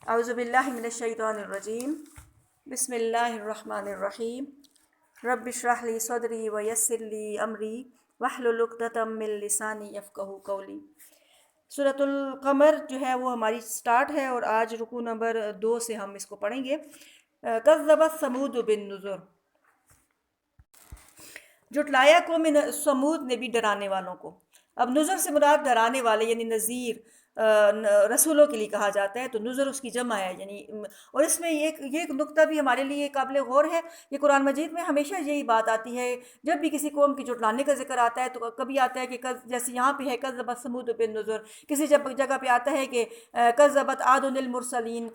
اعوذ باللہ من الشیطان الرجیم بسم اللہ الرحمن الرحیم رب اشرح لی صدری ویسر لی امری واحلل عقدۃ من لسانی یفقہوا قولی۔ سورۃ القمر جو ہے وہ ہماری سٹارٹ ہے اور آج رکوع نمبر 2 سے ہم اس کو پڑھیں گے۔ کذبت ثمود بالنذر، جھٹلایا قوم ثمود نے بھی ڈرانے والوں کو۔ اب نذر سے مراد ڈرانے والے یعنی نذیر رسولوں کے لیے کہا جاتا ہے، تو نذر اس کی جمع ہے یعنی۔ اور اس میں یہ نقطہ بھی ہمارے لیے قابل غور ہے کہ قرآن مجید میں ہمیشہ یہی بات آتی ہے جب بھی کسی قوم کی جھٹلانے کا ذکر آتا ہے تو کبھی آتا ہے کہ جیسے یہاں پہ ہے کذبت ثمود بالنذر، کسی جگہ پہ آتا ہے کہ کذبت عاد المرسلین،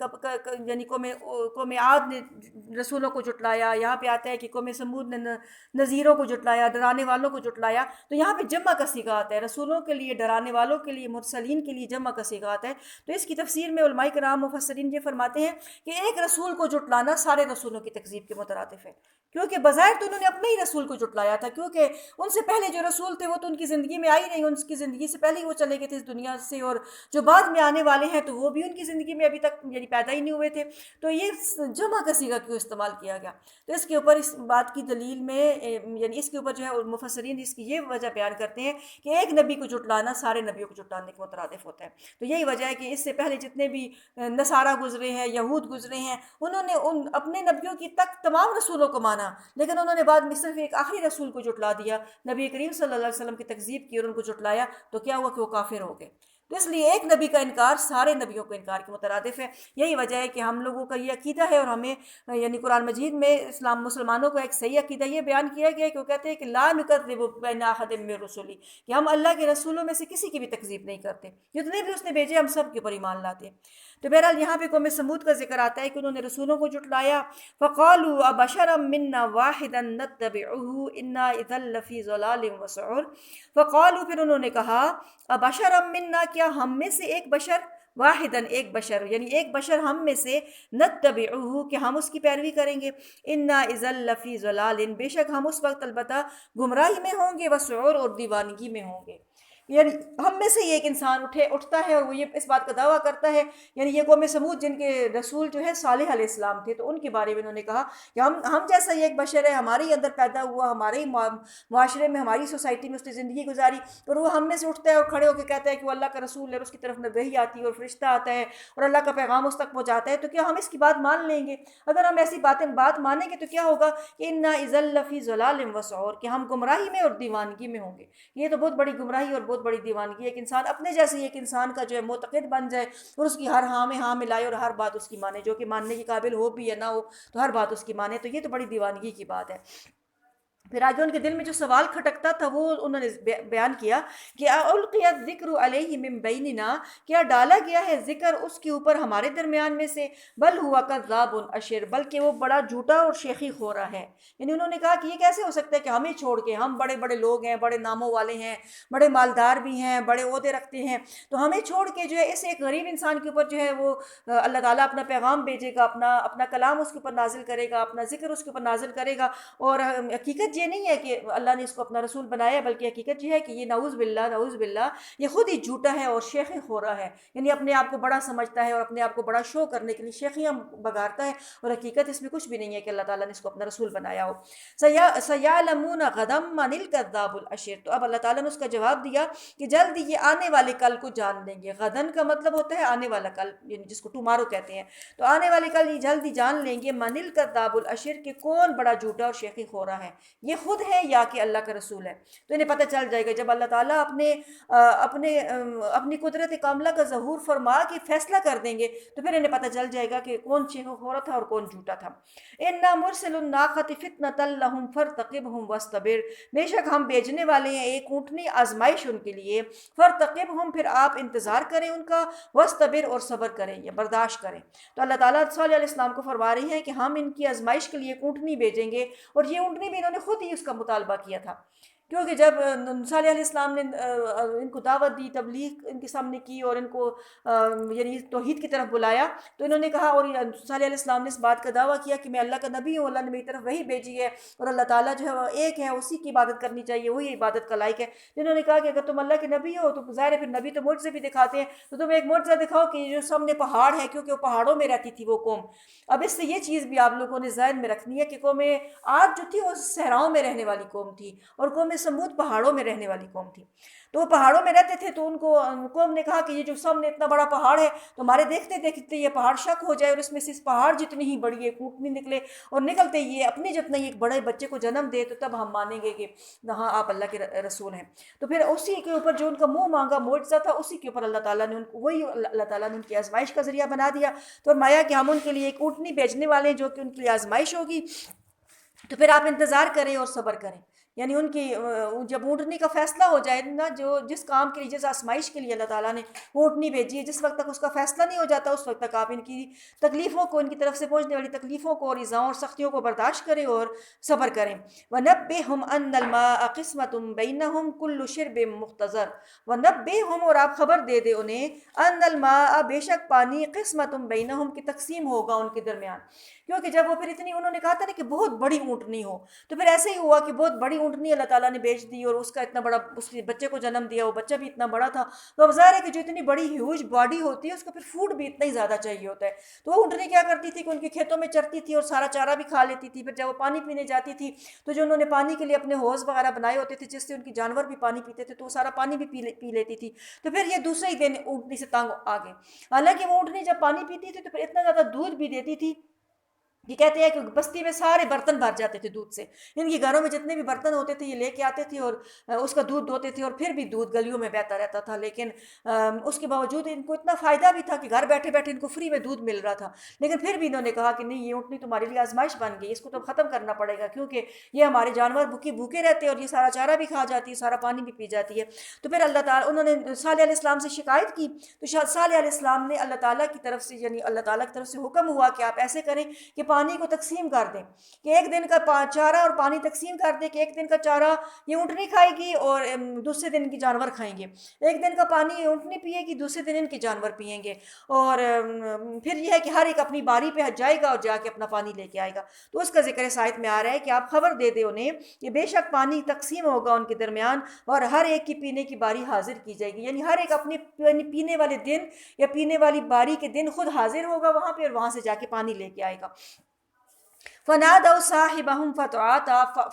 یعنی قوم عاد نے رسولوں کو جھٹلایا، یہاں پہ آتا ہے کہ قوم ثمود نے نذیروں کو جھٹلایا، ڈرانے والوں کو جھٹلایا۔ تو یہاں پہ جمع کا صیغہ آتا ہے، رسولوں کے لیے، ڈرانے والوں کے لیے، مرسلین کے لیے جمع کا صیغہ آتا ہے۔ تو اس کی تفسیر میں علماء کرام مفسرین یہ فرماتے ہیں کہ ایک رسول کو جھٹلانا سارے رسولوں کی تکذیب کے مترادف ہے، کیونکہ بظاہر تو انہوں نے اپنے ہی رسول کو جھٹلایا تھا، کیونکہ ان سے پہلے جو رسول تھے وہ تو ان کی زندگی میں آئی نہیں، ان کی زندگی سے پہلے ہی وہ چلے گئے تھے اس دنیا سے، اور جو بعد میں آنے والے ہیں تو وہ بھی ان کی زندگی میں ابھی تک یعنی پیدا ہی نہیں ہوئے تھے۔ تو یہ جمع کا صیغہ کیوں استعمال کیا گیا؟ تو اس کے اوپر اس بات کی دلیل میں یعنی اس کے اوپر جو ہے مفسرین اس کی یہ وجہ بیان کرتے ہیں کہ ایک نبی کو جھٹلانا سارے نبیوں کو جھٹلانے کے مترادف ہوتا ہے۔ تو یہی وجہ ہے کہ اس سے پہلے جتنے بھی نصارہ گزرے ہیں، یہود گزرے ہیں، انہوں نے اپنے نبیوں کی تک تمام رسولوں کو مانا، لیکن انہوں نے بعد میں صرف ایک آخری رسول کو جھٹلا دیا، نبی کریم صلی اللہ علیہ وسلم کی تکذیب کی اور ان کو جھٹلایا، تو کیا ہوا کہ وہ کافر ہو گئے۔ تو اس لیے ایک نبی کا انکار سارے نبیوں کو انکار کے مترادف ہے۔ یہی وجہ ہے کہ ہم لوگوں کا یہ عقیدہ ہے اور ہمیں یعنی قرآن مجید میں اسلام مسلمانوں کا ایک صحیح عقیدہ یہ بیان کیا گیا ہے کہ وہ کہتے ہیں کہ لا نکذب بین احد من رسلی، کہ ہم اللہ کے رسولوں میں سے کسی کی بھی تکذیب نہیں کرتے، جتنے بھی اس نے بھیجے ہم سب کے اوپر ایمان لاتے ہیں۔ تو بہرحال یہاں پہ قوم ثمود کا ذکر آتا ہے کہ انہوں نے رسولوں کو جھٹلایا۔ فقالوا ابشرا منا واحدا نتبعه انا اذا لفی ضلال وسعر، فقالوا پھر انہوں نے کہا ابشرا منا، کیا ہم میں سے ایک بشر، واحدن ایک بشر یعنی ایک بشر ہم میں سے، نتبعہ کہ ہم اس کی پیروی کریں گے، انا اذا لفی ضلال بے شک ہم اس وقت البتہ گمراہی میں ہوں گے، وسعور اور دیوانگی میں ہوں گے۔ یعنی ہم میں سے ایک انسان اٹھتا ہے اور وہ یہ اس بات کا دعویٰ کرتا ہے، یعنی یہ قوم ثمود جن کے رسول جو ہے صالح علیہ السلام تھے، تو ان کے بارے میں انہوں نے کہا کہ ہم جیسا ہی ایک بشر ہے، ہمارے ہی اندر پیدا ہوا، ہمارے ہی معاشرے میں، ہماری سوسائٹی میں اس نے زندگی گزاری، اور وہ ہم میں سے اٹھتا ہے اور کھڑے ہو کے کہتا ہے کہ وہ اللہ کا رسول ہے اور اس کی طرف وحی آتی ہے اور فرشتہ آتا ہے اور اللہ کا پیغام اس تک پہنچاتا ہے، تو کیا ہم اس کی بات مان لیں گے؟ اگر ہم ایسی بات مانیں گے تو کیا ہوگا کہ انا اذا لفی ضلال وسعور، کہ ہم گمراہی میں اور دیوانگی میں ہوں گے۔ یہ تو بہت بڑی گمراہی اور بہت بڑی دیوانگی ہے کہ انسان اپنے جیسے ایک انسان کا جو ہے معتقد بن جائے اور اس کی ہر ہاں میں ہاں ملائے اور ہر بات اس کی مانے، جو کہ ماننے کے قابل ہو بھی یا نہ ہو تو ہر بات اس کی مانے، تو یہ تو بڑی دیوانگی کی بات ہے۔ پھر آگے ان کے دل میں جو سوال کھٹکتا تھا وہ انہوں نے بیان کیا کہ القی الذکر علیہ من بیننا، کیا ڈالا گیا ہے ذکر اس کے اوپر ہمارے درمیان میں سے، بل ہوا کذاب اشر، بلکہ وہ بڑا جھوٹا اور شیخی خورا ہے۔ یعنی انہوں نے کہا کہ یہ کیسے ہو سکتا ہے کہ ہمیں چھوڑ کے، ہم بڑے بڑے لوگ ہیں، بڑے ناموں والے ہیں، بڑے مالدار بھی ہیں، بڑے عہدے رکھتے ہیں، تو ہمیں چھوڑ کے جو ہے اس ایک غریب انسان کے اوپر جو ہے وہ اللہ تعالیٰ اپنا پیغام بھیجے گا، اپنا کلام اس کے اوپر نازل کرے گا، اپنا ذکر اس کے اوپر نازل کرے گا، اور حقیقت یہ نہیں ہے کہ اللہ نے اس کو اپنا رسول بنایا، بلکہ حقیقت یہ ہے کہ یہ نعوذ باللہ یہ خود ہی جھوٹا ہے اور شیخ خورا ہے، یعنی اپنے آپ کو بڑا سمجھتا ہے اور اپنے آپ کو بڑا شو کرنے کے لیے شیخیاں بگارتا ہے، اور حقیقت اس میں کچھ بھی نہیں ہے کہ اللہ تعالیٰ نے اس کو اپنا رسول بنایا ہو۔ سَيَعْلَمُونَ غَدًا مَنِ الْكَذَّابُ الْأَشِرُ، تو اب اللہ تعالیٰ نے اس کا جواب دیا کہ جلد ہی یہ آنے والے کل کو جان لیں گے۔ غدن کا مطلب ہوتا ہے آنے والا کل، یعنی جس کو ٹمارو کہتے ہیں، تو آنے والے کل یہ جلد ہی جان لیں گے من الکذاب الاشر، کہ کون بڑا جھوٹا اور شیخی خورا ہے، یہ خود ہے یا کہ اللہ کا رسول ہے۔ تو انہیں پتہ چل جائے گا جب اللہ تعالیٰ اپنی قدرت کاملہ کا ظہور فرما کے فیصلہ کر دیں گے، تو پھر انہیں پتہ چل جائے گا کہ کون شیخ خورا تھا اور کون جھوٹا تھا۔ انا مرسل الناقۃ فتنۃ لہم فارتقبہم واصطبر، بے شک ہم بھیجنے والے ہیں ایک اونٹنی آزمائش ان کے لیے، فارتقبہم پھر آپ انتظار کریں ان کا، واصطبر اور صبر کریں یا برداشت کریں۔ تو اللہ تعالیٰ صلی علیہ السلام کو فرما رہی ہیں کہ ہم ان کی آزمائش کے لیے ایک اونٹنی بھیجیں گے، اور یہ اونٹنی بھی انہوں نے خود ہی اس کا مطالبہ کیا تھا کیونکہ جب صالح علیہ السلام نے ان کو دعوت دی، تبلیغ ان کے سامنے کی اور ان کو یعنی توحید کی طرف بلایا، تو انہوں نے کہا، اور صالح علیہ السلام نے اس بات کا دعویٰ کیا کہ میں اللہ کا نبی ہوں، اللہ نے میری طرف وہی بھیجی ہے، اور اللہ تعالیٰ جو ہے وہ ایک ہے، اسی کی عبادت کرنی چاہیے، وہی عبادت کا لائق ہے۔ انہوں نے کہا کہ اگر تم اللہ کے نبی ہو تو ظاہر ہے پھر نبی تو معجزے بھی دکھاتے ہیں، تو تم ایک معجزہ دکھاؤ کہ یہ جو سامنے پہاڑ ہے، کیونکہ وہ پہاڑوں میں رہتی تھی وہ قوم۔ اب اس سے یہ چیز بھی آپ لوگوں نے ذہن میں رکھنی ہے کہ قوم عاد جو تھی وہ صحراؤں میں رہنے والی قوم تھی، اور قوم سمود پہاڑوں میں رہنے والی قوم تھی۔ تو وہ پہاڑوں میں رہتے تھے، تو ان کو قوم نے کہا کہ یہ جو سامنے اتنا بڑا پہاڑ ہے، تو ہمارے دیکھتے دیکھتے یہ پہاڑ شک ہو جائے، اور اس میں سے اس پہاڑ جتنی ہی بڑی ایک اونٹنی نکلے، اور نکلتے یہ اپنے جتنا ہی ایک بڑے بچے کو جنم دے، تو تب ہم مانیں گے کہ ہاں آپ اللہ کے رسول ہیں۔ تو پھر اسی کے اوپر جو ان کا منہ مانگا معجزہ تھا، اسی کے اوپر اللہ تعالیٰ نے ان کو، وہی اللہ تعالیٰ نے ان کی آزمائش کا ذریعہ بنا دیا۔ تو فرمایا کہ ہم ان کے لیے ایک اونٹنی بھیجنے والے ہیں جو کہ ان کے لیے آزمائش ہوگی، تو پھر آپ انتظار کریں اور صبر کریں۔ یعنی ان کی جب اونٹنی کا فیصلہ ہو جائے نا، جو جس کام کے لیے، جس آزمائش کے لیے اللہ تعالیٰ نے اونٹنی بھیجی ہے، جس وقت تک اس کا فیصلہ نہیں ہو جاتا، اس وقت تک آپ ان کی تکلیفوں کو، ان کی طرف سے پہنچنے والی تکلیفوں کو اور ایذاؤں اور سختیوں کو برداشت کریں اور صبر کریں۔ وَنَبِّئْهُمْ أَنَّ الْمَاءَ قِسْمَةٌ بَيْنَهُمْ كُلُّ شِرْبٍ مُخْتَضَرٍ۔ وَنَبِّئْهُمْ، اور آپ خبر دے دے انہیں، أَنَّ الْمَاءَ، بے شک پانی، قِسْمَةٌ بَيْنَهُمْ کی تقسیم ہوگا ان کے درمیان۔ کیونکہ جب وہ پھر اتنی، انہوں نے کہا تھا نا کہ بہت بڑی اونٹنی ہو، تو پھر ایسے ہی ہوا کہ بہت بڑی اونٹنی اللہ تعالیٰ نے بیچ دی، اور اس کا اتنا بڑا، اس کے بچے کو جنم دیا، وہ بچہ بھی اتنا بڑا تھا۔ تو اب ظاہر ہے کہ جو اتنی بڑی ہیوج باڈی ہوتی ہے، اس کو پھر فوڈ بھی اتنا ہی زیادہ چاہیے ہوتا ہے۔ تو وہ اونٹنی کیا کرتی تھی کہ ان کے کھیتوں میں چرتی تھی اور سارا چارہ بھی کھا لیتی تھی۔ پھر جب وہ پانی پینے جاتی تھی، تو جو انہوں نے پانی کے لیے اپنے حوض وغیرہ بنائے ہوتے تھے، جس سے ان کی جانور بھی پانی پیتے تھے، تو وہ سارا پانی بھی پی لیتی تھی۔ تو پھر یہ دوسرے ہی دن اونٹنی سے تنگ آ گئے۔ حالانکہ وہ اونٹنی جب پانی پیتی تھی تو پھر اتنا زیادہ دودھ بھی دیتی تھی، یہ کہتے ہیں کہ بستی میں سارے برتن بھر جاتے تھے دودھ سے۔ ان کے گھروں میں جتنے بھی برتن ہوتے تھے یہ لے کے آتے تھے، اور اس کا دودھ دوتے تھے، اور پھر بھی دودھ گلیوں میں بہتا رہتا تھا۔ لیکن اس کے باوجود ان کو اتنا فائدہ بھی تھا کہ گھر بیٹھے بیٹھے ان کو فری میں دودھ مل رہا تھا، لیکن پھر بھی انہوں نے کہا کہ نہیں، یہ اونٹنی تمہارے لیے آزمائش بن گئی، اس کو تو ختم کرنا پڑے گا، کیونکہ یہ ہمارے جانور بھوکے رہتے ہیں، اور یہ سارا چارہ بھی کھا جاتی ہے، سارا پانی بھی پی جاتی ہے۔ تو پھر اللہ تعالیٰ، انہوں نے صالح علیہ السلام سے شکایت کی، تو صالح علیہ السلام نے اللہ تعالیٰ کی طرف سے، یعنی اللہ تعالیٰ کی طرف سے حکم ہوا کہ آپ ایسے کریں کہ پانی کو تقسیم کر دیں، کہ ایک دن کا چارہ اور پانی تقسیم کر دیں، کہ ایک دن کا چارہ یہ اونٹنی کھائے گی اور دوسرے دن کی جانور کھائیں گے، ایک دن کا پانی اونٹنی پیے گی، دوسرے دن ان کے جانور پئیں گے، اور پھر یہ ہے کہ ہر ایک اپنی باری پہ جائے گا اور جا کے اپنا پانی لے کے آئے گا۔ تو اس کا ذکر اس آیت میں آ رہا ہے کہ آپ خبر دے دیں انہیں کہ بے شک پانی تقسیم ہوگا ان کے درمیان، اور ہر ایک کی پینے کی باری حاضر کی جائے گی، یعنی ہر ایک اپنے پینے والے دن یا پینے والی باری کے دن خود حاضر ہوگا وہاں پہ، اور وہاں سے جا کے پانی لے کے آئے گا۔ فَنَادَوْا صَاحِبَهُمْ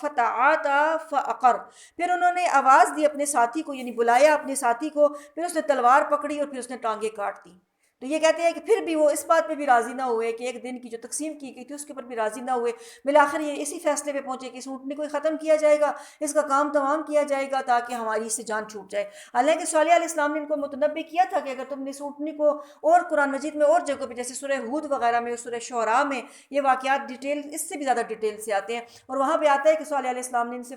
فَتَعَاطَىٰ فَعَقَرَ، پھر انہوں نے آواز دی اپنے ساتھی کو، یعنی بلایا اپنے ساتھی کو، پھر اس نے تلوار پکڑی اور پھر اس نے ٹانگیں کاٹ دی۔ تو یہ کہتے ہیں کہ پھر بھی وہ اس بات پہ بھی راضی نہ ہوئے کہ ایک دن کی جو تقسیم کی گئی تھی اس کے اوپر بھی راضی نہ ہوئے۔ بالآخر یہ اسی فیصلے پہ پہنچے کہ اس اونٹنی کو ختم کیا جائے گا، اس کا کام تمام کیا جائے گا تاکہ ہماری اس سے جان چھوٹ جائے۔ حالانکہ صالح علیہ السلام نے ان کو متنبع کیا تھا کہ اگر تم نے اس اونٹنی کو، اور قرآن مجید میں اور جگہوں پہ جیسے سورہ ہود وغیرہ میں، سورہ شعراء میں یہ واقعات ڈیٹیل، اس سے بھی زیادہ ڈیٹیل سے آتے ہیں، اور وہاں پہ آتا ہے کہ صالح علیہ السلام نے ان سے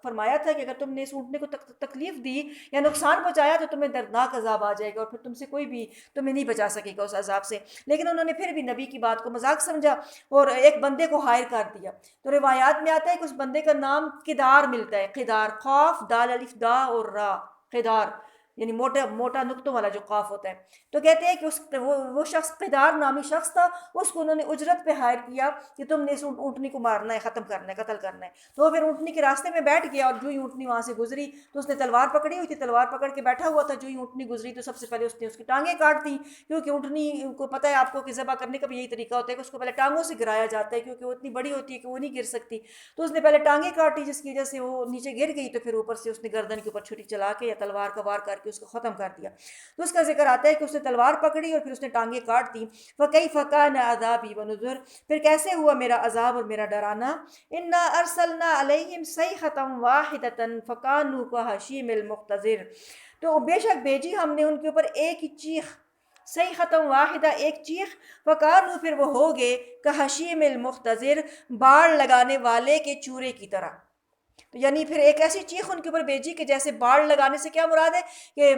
فرمایا تھا کہ اگر تم نے اس اونٹنی کو تکلیف دی یا نقصان پہنچایا تو تمہیں دردناک عذاب آ جائے گا، اور پھر تم سے کوئی بھی تمہیں نہیں بچا سکے گا اس عذاب سے۔ لیکن انہوں نے پھر بھی نبی کی بات کو مذاق سمجھا اور ایک بندے کو ہائر کر دیا۔ تو روایات میں آتا ہے کہ اس بندے کا نام قدار ملتا ہے، قدار، قاف دال الف دا اور را، قدار، یعنی موٹا نقطوں والا جو قاف ہوتا ہے۔ تو کہتے ہیں کہ وہ شخص، قدار نامی شخص تھا، اس کو انہوں نے اجرت پہ ہائر کیا کہ تم نے اس اونٹنی کو مارنا ہے، ختم کرنا ہے، قتل کرنا ہے۔ تو وہ پھر اونٹنی کے راستے میں بیٹھ گیا، اور جو ہی اونٹنی وہاں سے گزری تو اس نے تلوار پکڑی ہوئی تھی، تلوار پکڑ کے بیٹھا ہوا تھا، جو ہی اونٹنی گزری تو سب سے پہلے اس نے اس کی ٹانگیں کاٹ دی، کیونکہ اونٹنی کو پتہ ہے آپ کو کہ ذبح کرنے کا بھی یہی طریقہ ہوتا ہے کہ اس کو پہلے ٹانگوں سے گرایا جاتا ہے، کیونکہ وہ اتنی بڑی ہوتی ہے کہ وہ نہیں گر سکتی۔ تو اس نے پہلے ٹانگیں کاٹی، جس کی وجہ سے وہ نیچے گر گئی، تو پھر اوپر سے اس نے گردن کے اوپر چھری چلا کے یا تلوار کا وار کر کے اس کو ختم کر دیا۔ تو اس کا ذکر آتا ہے کہ اس نے تلوار پکڑی اور پھر اس نے ٹانگیں کاٹ دی۔ فَكَيْفَ كَانَ عَذَابِي وَنُذُرِ، پھر کیسے ہوا میرا عذاب اور میرا ڈرانا۔ إِنَّا أَرْسَلْنَا عَلَيْهِمْ صَيْحَةً وَاحِدَةً فَكَانُوا كَهَشِيمِ الْمُحْتَظِرِ، تو بے شک بھیجی ہم نے ان کے اوپر ایک ہی چیخ، صیحۃ واحدہ، ایک چیخ، فَكَانُوا، پھر وہ ہوگے، كَحَشِيمِ الْمُحْتَظِرِ، باڑ لگانے والے کے چورے کی طرح۔ تو یعنی پھر ایک ایسی چیخ ان کے اوپر بھیجی کہ جیسے باڑ لگانے سے کیا مراد ہے کہ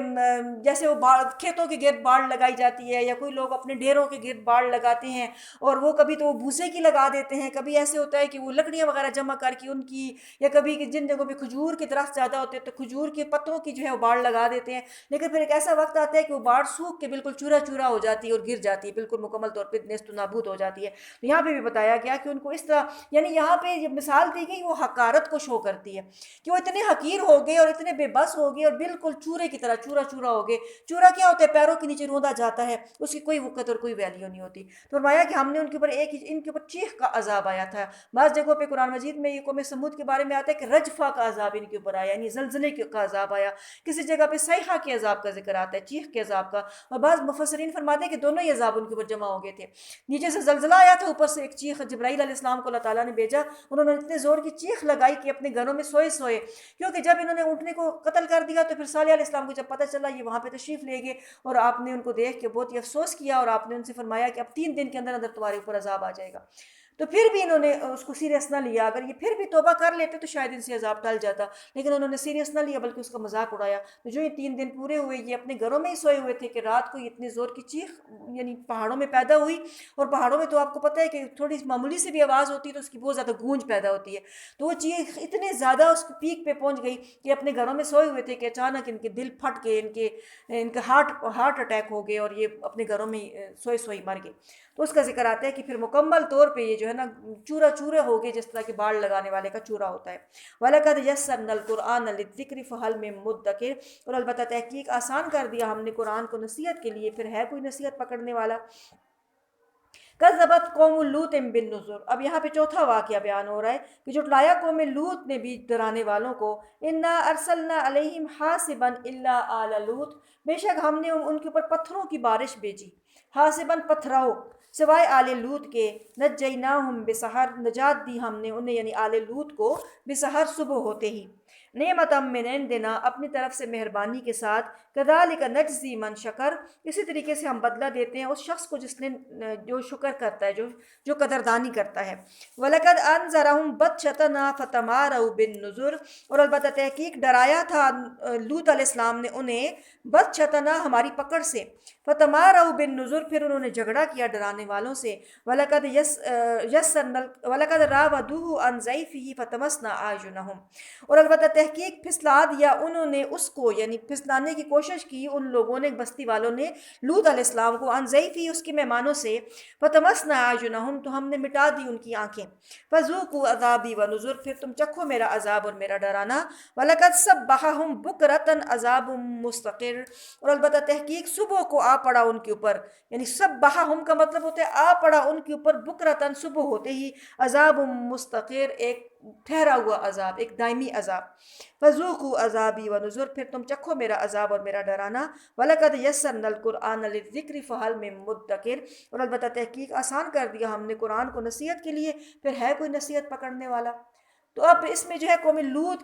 جیسے وہ کھیتوں کے گرد باڑ لگائی جاتی ہے، یا کوئی لوگ اپنے ڈیروں کے گرد باڑ لگاتے ہیں، اور وہ کبھی تو وہ بھوسے کی لگا دیتے ہیں، کبھی ایسے ہوتا ہے کہ وہ لکڑیاں وغیرہ جمع کر کے ان کی، یا کبھی کہ جن جگہوں پہ کھجور کے درخت زیادہ ہوتے ہیں تو کھجور کے پتوں کی جو ہے وہ باڑ لگا دیتے ہیں، لیکن پھر ایک ایسا وقت آتا ہے کہ وہ باڑ سوکھ کے بالکل چورا چورا ہو جاتی ہے اور گر جاتی ہے، بالکل مکمل طور پہ نیست و نابود ہو جاتی ہے۔ تو یہاں پہ بھی بتایا گیا کہ ان کو اس طرح، یعنی یہاں پہ یہ مثال دی گئی وہ حقارت کو شو کرتی ہے کہ وہ اتنے حقیر ہو گئے اور اتنے بے بس ہو گئے اور بالکل چورے کی طرح چورا چورا ہو گئے۔ چورا کیا ہوتا ہے؟ پیروں کے نیچے روندا جاتا ہے، اس کی کوئی وقت اور کوئی ویلیو نہیں ہوتی۔ تو فرمایا کہ ہم نے ان کے اوپر ان کے اوپر چیخ کا عذاب آیا تھا۔ بعض جگہوں پہ قرآن مجید میں یہ قوم سمود کے بارے میں آتا ہے کہ رجفہ کا عذاب ان کے اوپر آیا، یعنی زلزلے کا عذاب آیا۔ کسی جگہ پہ صیحہ کے عذاب کا ذکر آتا ہے، چیخ کے عذاب کا، اور بعض مفسرین فرماتے ہیں کہ دونوں ہی عذاب ان کے اوپر جمع ہو گئے تھے۔ نیچے سے زلزلہ آیا تھا، اوپر سے ایک چیخ جبرائیل علیہ السلام کو اللہ تعالیٰ نے بھیجا، انہوں نے اتنے زور کی چیخ لگائی کہ اپنے گھروں میں سوئے سوئے، کیونکہ جب انہوں نے اونٹنے کو قتل کر دیا تو پھر صالح علیہ السلام کو جب پتہ چلا یہ وہاں پہ تشریف لے گئے، اور آپ نے ان کو دیکھ کے بہت ہی افسوس کیا، اور آپ نے ان سے فرمایا کہ اب 3 دن کے اندر اندر تمہارے اوپر عذاب آ جائے گا۔ تو پھر بھی انہوں نے اس کو سیریس نہ لیا، اگر یہ پھر بھی توبہ کر لیتے تو شاید ان سے عذاب ٹل جاتا، لیکن انہوں نے سیریس نہ لیا بلکہ اس کا مذاق اڑایا۔ تو جو یہ 3 دن پورے ہوئے یہ اپنے گھروں میں ہی سوئے ہوئے تھے کہ رات کو یہ اتنی زور کی چیخ یعنی پہاڑوں میں پیدا ہوئی، اور پہاڑوں میں تو آپ کو پتہ ہے کہ تھوڑی معمولی سی بھی آواز ہوتی ہے تو اس کی بہت زیادہ گونج پیدا ہوتی ہے، تو وہ چیخ اتنے زیادہ اس پیک پہ پہنچ گئی کہ اپنے گھروں میں سوئے ہوئے تھے کہ اچانک ان کے دل پھٹ کے ان کے ہارٹ اٹیک ہو گئے، اور یہ اپنے گھروں میں سوئے سوئے مر گئے۔ تو اس کا ذکر آتا ہے کہ پھر مکمل طور پہ یہ جو ہے نا چورا چورے ہو گئے، جس طرح کہ باڑ لگانے والے کا چورا ہوتا ہے۔ وَلَقَدْ يَسَّرْنَا الْقُرْآنَ لِلذِّكْرِ فَهَلْ مِن مُدَّكِرٍ، اور البتہ تحقیق آسان کر دیا ہم نے قرآن کو نصیحت کے لیے، پھر ہے کوئی نصیحت پکڑنے والا۔ کذبت قوم لوط بالنذر، اب یہاں پہ چوتھا واقعہ بیان ہو رہا ہے کہ جھٹلایا قوم لوط نے بھی ڈرانے والوں کو۔ انا ارسلنا علیہم حاصبا الا آل لوط، بے شک ہم نے ان کے اوپر پتھروں کی بارش بھیجی، حاصبا پتھراؤ، سوائے آل لوط کے، نجیناہم بسحر، نجات دی ہم نے انہیں یعنی آل لوط کو، بسحر صبح ہوتے ہی، نعمتا من عندنا اپنی طرف سے مہربانی کے ساتھ، کذالک نجزی من شکر، اسی طریقے سے ہم بدلہ دیتے ہیں اس شخص کو جس نے جو شکر کرتا ہے، جو قدردانی کرتا ہے۔ وَلَقَدْ أَنذَرَهُمْ بَطْشَتَنَا فَتَمَارَوْا بِالنُّذُرِ، اور البتہ تحقیق ڈرایا تھا لوط علیہ السلام نے انہیں بطشتنا ہماری پکڑ سے، فتماروا بالنذر پھر انہوں نے جھگڑا کیا ڈرانے والوں سے۔ وَلَقَدْ رَاوَدُوهُ عَنْ ضَيْفِهِ فَطَمَسْنَا أَعْيُنَهُمْ، اور البتہ تحقیق پھسلا دیا انہوں نے اس کو، یعنی پھسلانے کی کوشش کی ان لوگوں نے، بستی والوں نے لوط علیہ السلام کو، عن ضیفی اس کے مہمانوں سے، فَطَمَسْنَا أَعْيُنَهُمْ تو ہم نے مٹا دی ان کی آنکھیں، فَذُوقُوا عَذَابِي وَنُذُرِ پھر تم چکھو میرا عذاب اور میرا ڈرانا۔ وَلَقَدْ صَبَّحَهُمْ بُكْرَةً عَذَابٌ مُسْتَقِرٌ، اور البتہ تحقیق صبح کو آ پڑا ان کے اوپر، یعنی صبحہم کا مطلب ہوتا ہے آ پڑا ان کے اوپر، بکرتاً صبح ہوتے ہی، عذاب مستقر ایک ٹھہرا ہوا عذاب، ایک دائمی عذاب۔ فذوقوا عذابی ونذر پھر تم چکھو میرا عذاب اور میرا ڈرانا۔ وَلَقَدْ يَسَّرْنَا الْقُرْآنَ لِلذِّكْرِ فَهَلْ مِن مُدَّكِرٍ، اور البتہ تحقیق آسان کر دیا ہم نے قرآن کو نصیحت کے لیے، پھر ہے کوئی نصیحت پکڑنے والا۔ تو اب اس میں جو ہے قوم لوط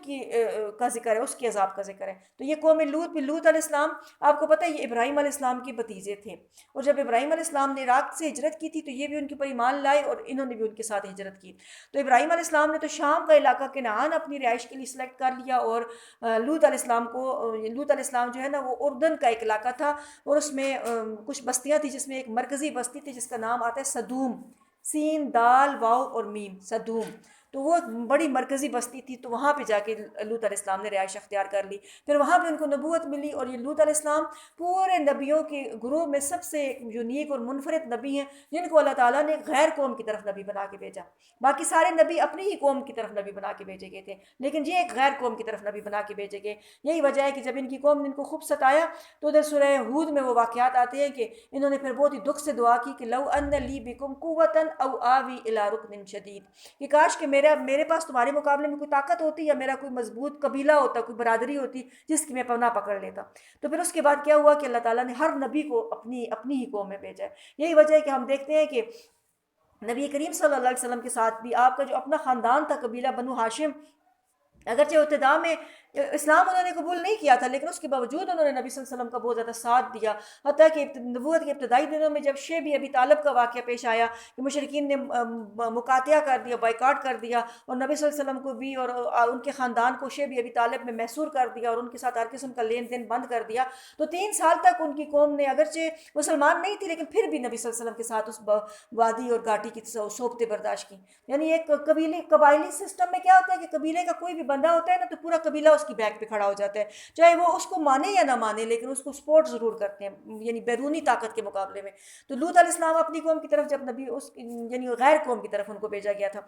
کا ذکر ہے، اس کے عذاب کا ذکر ہے۔ تو یہ قوم لوط لوط علیہ السلام، آپ کو پتہ ہے یہ ابراہیم علیہ السلام کے بھتیجے تھے، اور جب ابراہیم علیہ السلام نے عراق سے ہجرت کی تھی تو یہ بھی ان کے اوپر ایمان لائے اور انہوں نے بھی ان کے ساتھ ہجرت کی۔ تو ابراہیم علیہ السلام نے تو شام کا علاقہ کنعان اپنی رہائش کے لیے سلیکٹ کر لیا، اور لوط علیہ السلام جو ہے نا وہ اردن کا ایک علاقہ تھا، اور اس میں کچھ بستیاں تھیں، جس میں ایک مرکزی بستی تھی جس کا نام آتا ہے صدوم، سین دال واو اور میم، صدوم، تو وہ بڑی مرکزی بستی تھی، تو وہاں پہ جا کے لوط علیہ السلام نے رہائش اختیار کر لی۔ پھر وہاں پہ ان کو نبوت ملی، اور یہ لوط علیہ السلام پورے نبیوں کے گروہ میں سب سے یونیک اور منفرد نبی ہیں جن کو اللہ تعالیٰ نے غیر قوم کی طرف نبی بنا کے بھیجا۔ باقی سارے نبی اپنی ہی قوم کی طرف نبی بنا کے بھیجے گئے تھے، لیکن یہ ایک غیر قوم کی طرف نبی بنا کے بھیجے گئے۔ یہی وجہ ہے کہ جب ان کی قوم نے ان کو خوب ستایا تو ادھر سورہ ہود میں وہ واقعات آتے ہیں کہ انہوں نے پھر بہت ہی دکھ سے دعا کی کہ لو ان لی بکم قوۃ او آوی الی رکن شدید، کہ کاش کہ میرے پاس تمہارے مقابلے میں کوئی طاقت ہوتی، یا میرا کوئی مضبوط قبیلہ ہوتا، کوئی برادری ہوتی جس کی میں پناہ پکڑ لیتا۔ تو پھر اس کے بعد کیا ہوا کہ اللہ تعالیٰ نے ہر نبی کو اپنی ہی قوم میں بھیجا ہے۔ یہی وجہ ہے کہ ہم دیکھتے ہیں کہ نبی کریم صلی اللہ علیہ وسلم کے ساتھ بھی آپ کا جو اپنا خاندان تھا، قبیلہ بنو ہاشم، اگرچہ ابتدا میں اسلام انہوں نے قبول نہیں کیا تھا، لیکن اس کے باوجود انہوں نے نبی صلی اللہ علیہ وسلم کا بہت زیادہ ساتھ دیا، حتیٰ کہ نبوت کے ابتدائی دنوں میں جب شیب ابی طالب کا واقعہ پیش آیا کہ مشرکین نے مقاطعہ کر دیا، بائیکاٹ کر دیا، اور نبی صلی اللہ علیہ وسلم کو بھی اور ان کے خاندان کو شیب ابی طالب میں محصور کر دیا اور ان کے ساتھ ہر قسم کا لین دین بند کر دیا، تو 3 سال تک ان کی قوم نے، اگرچہ مسلمان نہیں تھی لیکن پھر بھی نبی صلی اللہ علیہ وسلم کے ساتھ اس وادی اور گھاٹی کی صحبتیں برداشت کی. یعنی ایک قبائلی سسٹم میں کیا ہوتا ہے کہ قبیلے کا کوئی بھی بندہ ہوتا ہے نا تو پورا قبیلہ اس کی بیک پہ کھڑا ہو جاتا ہے، چاہے وہ اس کو مانے یا نہ مانے، لیکن اس کو سپورٹ ضرور کرتے ہیں، یعنی بیرونی طاقت کے مقابلے میں. تو لوط علیہ السلام اپنی قوم کی طرف جب نبی یعنی غیر قوم کی طرف ان کو بھیجا گیا تھا،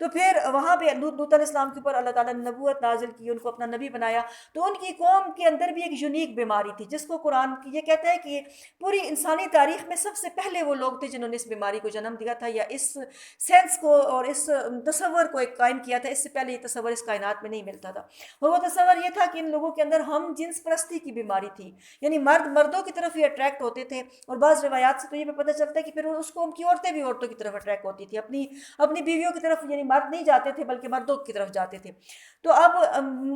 تو پھر وہاں پہ لوط علیہ السلام کے اوپر اللہ تعالیٰ نے نبوت نازل کی، ان کو اپنا نبی بنایا. تو ان کی قوم کے اندر بھی ایک یونیک بیماری تھی جس کو قرآن یہ کہتا ہے کہ پوری انسانی تاریخ میں سب سے پہلے وہ لوگ تھے جنہوں نے اس بیماری کو جنم دیا تھا، یا اس سینس کو اور اس تصور کو ایک قائم کیا تھا. اس سے پہلے یہ تصور اس کائنات میں نہیں ملتا تھا، اور وہ تصور یہ تھا کہ ان لوگوں کے اندر ہم جنس پرستی کی بیماری تھی، یعنی مرد مردوں کی طرف ہی اٹریکٹ ہوتے تھے. اور بعض روایات سے تو یہ بھی پتہ چلتا ہے کہ پھر اس قوم کی عورتیں بھی عورتوں کی طرف اٹریکٹ ہوتی تھی، اپنی بیویوں کی طرف، یعنی مرد نہیں جاتے تھے بلکہ مردوں کی طرف جاتے تھے. تو اب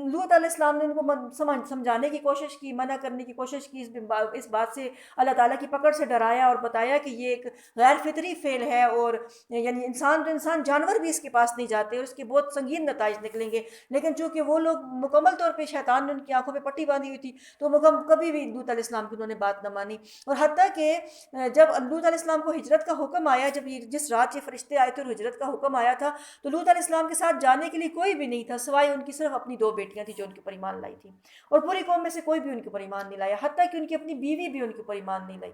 لوط علیہ السلام نے ان کو سمجھانے کی کوشش کی، منع کرنے کی کوشش کی، اس بات سے اللہ تعالیٰ کی پکڑ سے ڈرایا اور بتایا کہ یہ ایک غیر فطری فعل ہے، اور یعنی انسان جانور بھی اس کے پاس نہیں جاتے اور اس کے بہت سنگین نتائج نکلیں گے. لیکن چونکہ وہ لوگ مکمل طور پہ شیطان نے ان کی آنکھوں پہ پٹی باندھی ہوئی تھی تو کبھی بھی لوط علیہ السلام کی انہوں نے بات نہ مانی. اور حتیٰ کہ جب لوط علیہ السلام کو ہجرت کا حکم آیا، جب جس رات یہ فرشتے آئے تھے اور ہجرت کا حکم آیا تھا، تو لوط علیہ السلام کے ساتھ جانے کے لیے کوئی بھی نہیں تھا سوائے ان کی صرف اپنی 2 بیٹیاں تھیں جو ان کے اوپر ایمان لائی تھی، اور پوری قوم میں سے کوئی بھی ان کے اوپر ایمان نہیں لایا، حتیٰ کہ ان کی اپنی بیوی بھی ان کے اوپر ایمان نہیں لائی.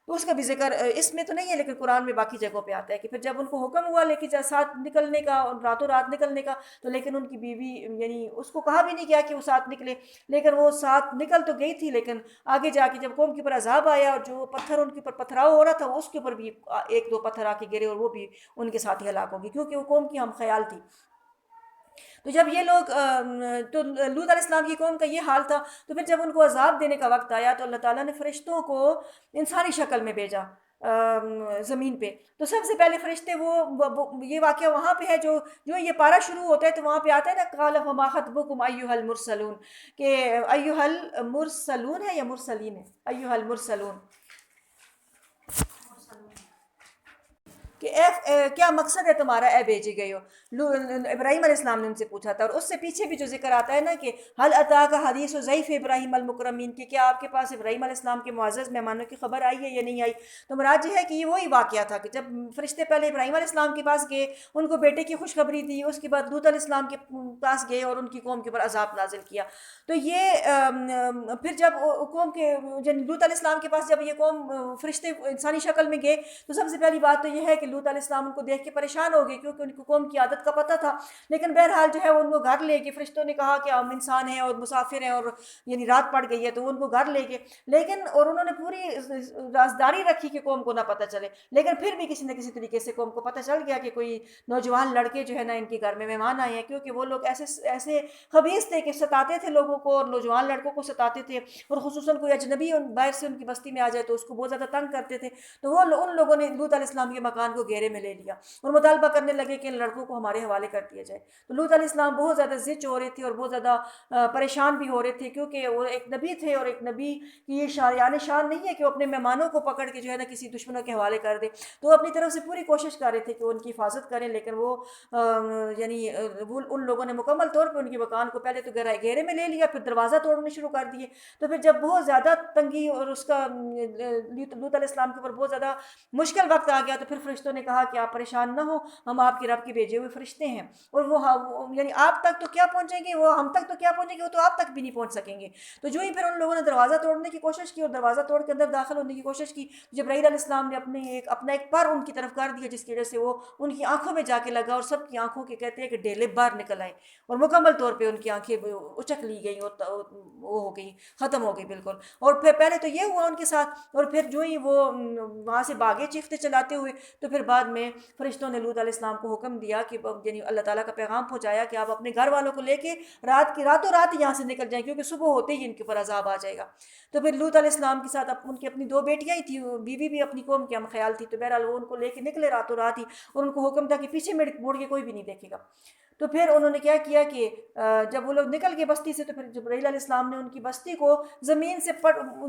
تو اس کا بھی ذکر اس میں تو نہیں ہے لیکن قرآن میں باقی جگہوں پہ آتا ہے کہ پھر جب ان کو حکم ہوا لیکن ساتھ نکلنے کا اور راتوں رات نکلنے کا، تو لیکن ان کی بیوی، یعنی اس کو کہا بھی نہیں گیا کہ وہ ساتھ نکلے، لیکن وہ ساتھ نکل تو گئی تھی، لیکن آگے جا کے جب قوم کے اوپر عذاب آیا اور جو پتھر ان کے اوپر پتھراؤ ہو رہا تھا اس کے اوپر بھی 1-2 پتھر آ کے گرے اور وہ بھی ان کے ساتھ ہی ہلاک ہوگی کیونکہ وہ قوم کی ہم خیال تھی. تو جب یہ لوگ تو لوط علیہ السلام کی قوم کا یہ حال تھا، تو پھر جب ان کو عذاب دینے کا وقت آیا تو اللہ تعالیٰ نے فرشتوں کو انسانی شکل میں بھیجا زمین پہ. تو سب سے پہلے فرشتے یہ واقعہ وہاں پہ ہے جو یہ پارہ شروع ہوتا ہے تو وہاں پہ آتا ہے نا، قال فما خطبکم ایھا المرسلون، کہ ایھا المرسلون ہے یا مرسلین ہے، ایھا المرسلون، کہ کیا مقصد ہے تمہارا اے بھیجے گئے ہو. ابراہیم علیہ السلام نے ان سے پوچھا تھا، اور اس سے پیچھے بھی جو ذکر آتا ہے نا کہ حل اتاک حدیث ضیف ابراہیم المکرمین، کہ کیا آپ کے پاس ابراہیم علیہ السلام کے معزز مہمانوں کی خبر آئی ہے یا نہیں آئی. تو مراد یہ ہے کہ یہ وہی واقعہ تھا کہ جب فرشتے پہلے ابراہیم علیہ السلام کے پاس گئے، ان کو بیٹے کی خوشخبری دی، اس کے بعد لوط علیہ السلام کے پاس گئے اور ان کی قوم کے اوپر عذاب نازل کیا. تو یہ پھر جب قوم کے لوط علیہ السلام کے پاس جب یہ قوم فرشتے انسانی شکل میں گئے تو سب سے پہلی بات تو یہ ہے کہ لوط علیہ السلام ان کو دیکھ کے پریشان ہو گئے کیونکہ ان کی قوم کی عادت کا پتہ تھا. لیکن بہرحال جو ہے وہ ان کو گھر لے گئے. فرشتوں نے کہا کہ ہم انسان ہیں اور مسافر ہیں اور یعنی رات پڑ گئی ہے، تو وہ ان کو گھر لے گئے. لیکن اور انہوں نے پوری رازداری رکھی کہ قوم کو نہ پتہ چلے، لیکن پھر بھی کسی نہ کسی طریقے سے قوم کو پتہ چل گیا کہ کوئی نوجوان لڑکے جو ہے نا ان کے گھر میں مہمان آئے ہیں، کیونکہ وہ لوگ ایسے خبیث تھے کہ ستاتے تھے لوگوں کو اور نوجوان لڑکوں کو ستاتے تھے، اور خصوصاً کوئی اجنبی باہر سے ان کی بستی میں آ جائے تو اس کو بہت زیادہ تنگ کرتے تھے. تو وہ ان لوگوں نے لوط علیہ السلام کے مکان کو گھیرے میں لے لیا اور مطالبہ کرنے لگے کہ ان لڑکوں کو ہمارے حوالے کر دیا جائے. تو لوط علیہ السلام بہت زیادہ زچ ہو رہے تھے اور بہت زیادہ پریشان بھی ہو رہے تھے، کیونکہ وہ ایک نبی تھے اور ایک نبی کی یہ شان نہیں ہے کہ وہ اپنے مہمانوں کو پکڑ کے جو ہے نا کسی دشمنوں کے حوالے کر دے. تو وہ اپنی طرف سے پوری کوشش کر رہے تھے کہ وہ ان کی حفاظت کریں، لیکن وہ یعنی ان لوگوں نے مکمل طور پہ ان کے مکان کو پہلے تو گھیرے میں لے لیا، پھر دروازہ توڑنے شروع کر دیے. تو پھر جب بہت زیادہ تنگی اور اس کا لوط علیہ السلام کے اوپر بہت زیادہ مشکل وقت آ گیا تو پھر فرشتوں نے کہا کہ آپ پریشان نہ ہو، ہم آپ کے رب کے بھیجے ہوئے فرشتے ہیں، اور وہ یعنی آپ تک تو کیا پہنچیں گے، وہ ہم تک تو کیا پہنچیں گے، وہ تو آپ تک بھی نہیں پہنچ سکیں گے. تو جو ہی پھر ان لوگوں نے دروازہ توڑنے کی کوشش کی اور دروازہ توڑ کے اندر داخل ہونے کی کوشش کی، جبرائیل علیہ السلام نے اپنا ایک پر ان کی طرف کر دیا جس کی وجہ سے وہ ان کی آنکھوں میں جا کے لگا اور سب کی آنکھوں کے کہتے ہیں کہ ڈیلے باہر نکل آئے اور مکمل طور پہ ان کی آنکھیں اچک لی گئی اور وہ ہو گئی، ختم ہو گئی بالکل. اور پھر پہلے تو یہ ہوا ان کے ساتھ، اور پھر جو ہی وہ وہاں سے بھاگے چیختے چلاتے ہوئے، تو پھر بعد میں فرشتوں نے لوط علیہ السلام کو حکم دیا کہ یعنی اللہ تعالیٰ کا پیغام پہنچایا کہ آپ اپنے گھر والوں کو لے کے راتوں رات یہاں سے نکل جائیں کیونکہ صبح ہوتے ہی ان کے اوپر عذاب آ جائے گا. تو پھر لوط علیہ السلام کے ساتھ ان کی اپنی 2 بیٹیاں ہی تھیں، بیوی بھی اپنی قوم کے ہم خیال تھی، تو بہرحال وہ ان کو لے کے نکلے راتوں رات ہی، اور ان کو حکم تھا کہ پیچھے مڑ کے کوئی بھی نہیں دیکھے گا. تو پھر انہوں نے کیا کیا کہ جب وہ لوگ نکل گئے بستی سے تو پھر جبرائیل علیہ السلام نے ان کی بستی کو زمین سے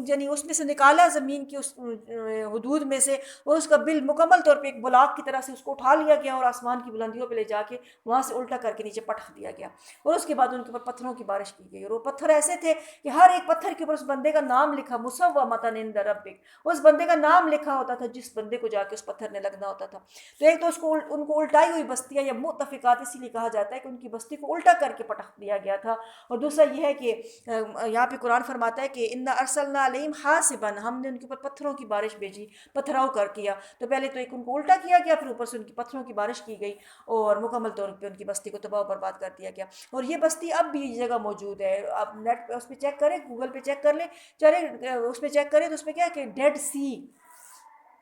یعنی اس میں سے نکالا، زمین کی اس حدود میں سے، اور اس کا مکمل طور پہ ایک بلاک کی طرح سے اس کو اٹھا لیا گیا اور آسمان کی بلندیوں پہ لے جا کے وہاں سے الٹا کر کے نیچے پٹک دیا گیا، اور اس کے بعد ان کے اوپر پتھروں کی بارش کی گئی، اور وہ پتھر ایسے تھے کہ ہر ایک پتھر کے اوپر اس بندے کا نام لکھا، مسومۃ عند ربک، اس بندے کا نام لکھا ہوتا تھا جس بندے کو جا کے اس پتھر نے لگنا ہوتا تھا۔ تو ایک تو اس کو ان کو الٹائی ہوئی بستیاں یا مؤتفقات اسی لیے کہا جاتا ہے کہ ان کی بستی کو الٹا کر کے پٹک دیا گیا تھا، اور دوسرا یہ ہے کہ یہاں پہ قرآن فرماتا ہے کہ انا ارسلنا علیہم حاصبا، ہم نے ان کے اوپر پتھروں کی بارش بھیجی، پتھراؤ کر کیا، تو پہلے تو ایک ان کو الٹا کیا گیا، پھر اوپر سے ان کی پتھروں کی بارش کی گئی اور مکمل طور پہ ان کی بستی کو تباہ و برباد کر دیا گیا۔ اور یہ بستی اب بھی یہ جگہ موجود ہے، آپ نیٹ پہ اس پہ چیک کریں، گوگل پہ چیک کر لیں، چلے اس پہ چیک کریں تو اس پہ کیا ہے کہ ڈیڈ سی،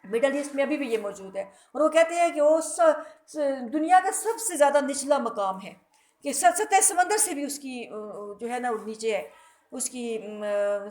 مڈل ایسٹ میں ابھی بھی یہ موجود ہے، اور وہ کہتے ہیں کہ وہ دنیا کا سب سے زیادہ نچلا مقام ہے، کہ سطح سمندر سے بھی اس کی جو ہے نا وہ نیچے ہے، اس کی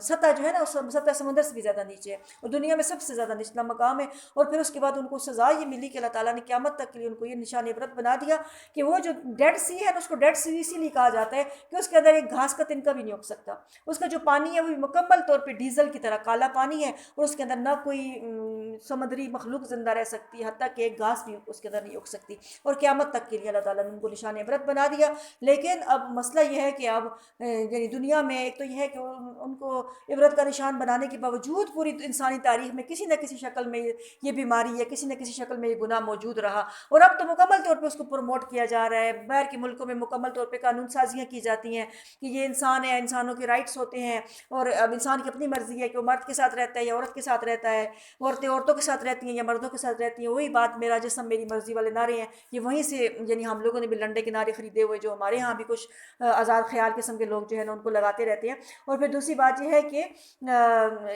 سطح جو ہے نا سطح سمندر سے بھی زیادہ نیچے ہے، اور دنیا میں سب سے زیادہ نچلا مقام ہے۔ اور پھر اس کے بعد ان کو سزا یہ ملی کہ اللہ تعالیٰ نے قیامت تک کے لیے ان کو یہ نشان عبرت بنا دیا کہ وہ جو ڈیڈ سی ہے نا، اس کو ڈیڈ سی اسی لیے کہا جاتا ہے کہ اس کے اندر ایک گھاس کا تنکا بھی نہیں اگ سکتا، اس کا جو پانی ہے وہ بھی مکمل طور پہ ڈیزل کی طرح کالا پانی ہے، اور اس کے اندر نہ کوئی سمندری مخلوق زندہ رہ سکتی، حتیٰ کہ ایک گھاس بھی اس کے اندر نہیں اگ سکتی، اور قیامت تک کے لیے اللہ تعالیٰ نے ان کو نشان عبرت بنا دیا۔ لیکن اب مسئلہ یہ ہے کہ اب یعنی دنیا میں ایک تو یہ ہے کہ ان کو عبرت کا نشان بنانے کے باوجود پوری انسانی تاریخ میں کسی نہ کسی شکل میں یہ بیماری یا کسی نہ کسی شکل میں یہ گناہ موجود رہا، اور اب تو مکمل طور پہ اس کو پروموٹ کیا جا رہا ہے، باہر کے ملکوں میں مکمل طور پہ قانون سازیاں کی جاتی ہیں کہ یہ انسان ہے، انسانوں کے رائٹس ہوتے ہیں، اور اب انسان کی اپنی مرضی ہے کہ وہ مرد کے ساتھ رہتا ہے یا عورت کے ساتھ رہتا ہے، عورتیں عورتوں کے ساتھ رہتی ہیں یا مردوں کے ساتھ رہتی ہیں، وہی بات میرا جسم میری مرضی والے نعرے ہیں، یہ وہیں سے یعنی ہم لوگوں نے بھی لنڈے کے نعرے خریدے ہوئے جو ہمارے ہاں بھی کچھ آزاد خیال قسم کے لوگ جو ہے نا ان کو لگاتے رہتے ہیں۔ اور پھر دوسری بات یہ ہے کہ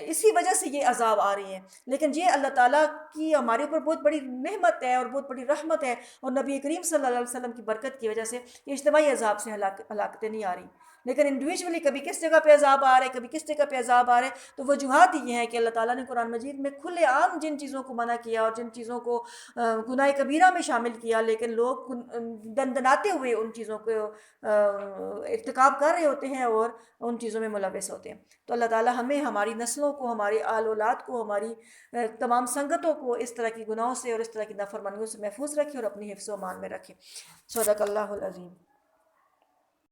اسی وجہ سے یہ عذاب آ رہے ہیں، لیکن یہ اللہ تعالیٰ کی ہمارے اوپر بہت بڑی نعمت ہے اور بہت بڑی رحمت ہے، اور نبی کریم صلی اللہ علیہ وسلم کی برکت کی وجہ سے یہ اجتماعی عذاب سے ہلاکتیں نہیں آ رہی، لیکن انڈیویجولی کبھی کس جگہ پہ عذاب آ رہے ہیں، کبھی کس جگہ پہ عذاب آ رہے ہیں، تو وجوہات یہ ہیں کہ اللہ تعالیٰ نے قرآن مجید میں کھلے عام جن چیزوں کو منع کیا اور جن چیزوں کو گناہ کبیرہ میں شامل کیا، لیکن لوگ دندناتے ہوئے ان چیزوں کو ارتکاب کر رہے ہوتے ہیں اور ان چیزوں میں ملوث ہوتے ہیں۔ تو اللہ تعالیٰ ہمیں، ہماری نسلوں کو، ہمارے آل اولاد کو، ہماری تمام سنگتوں کو اس طرح کی گناہوں سے اور اس طرح کی نافرمانیوں سے محفوظ رکھے اور اپنی حفظ و امان میں رکھے۔ صدق اللہ العظیم۔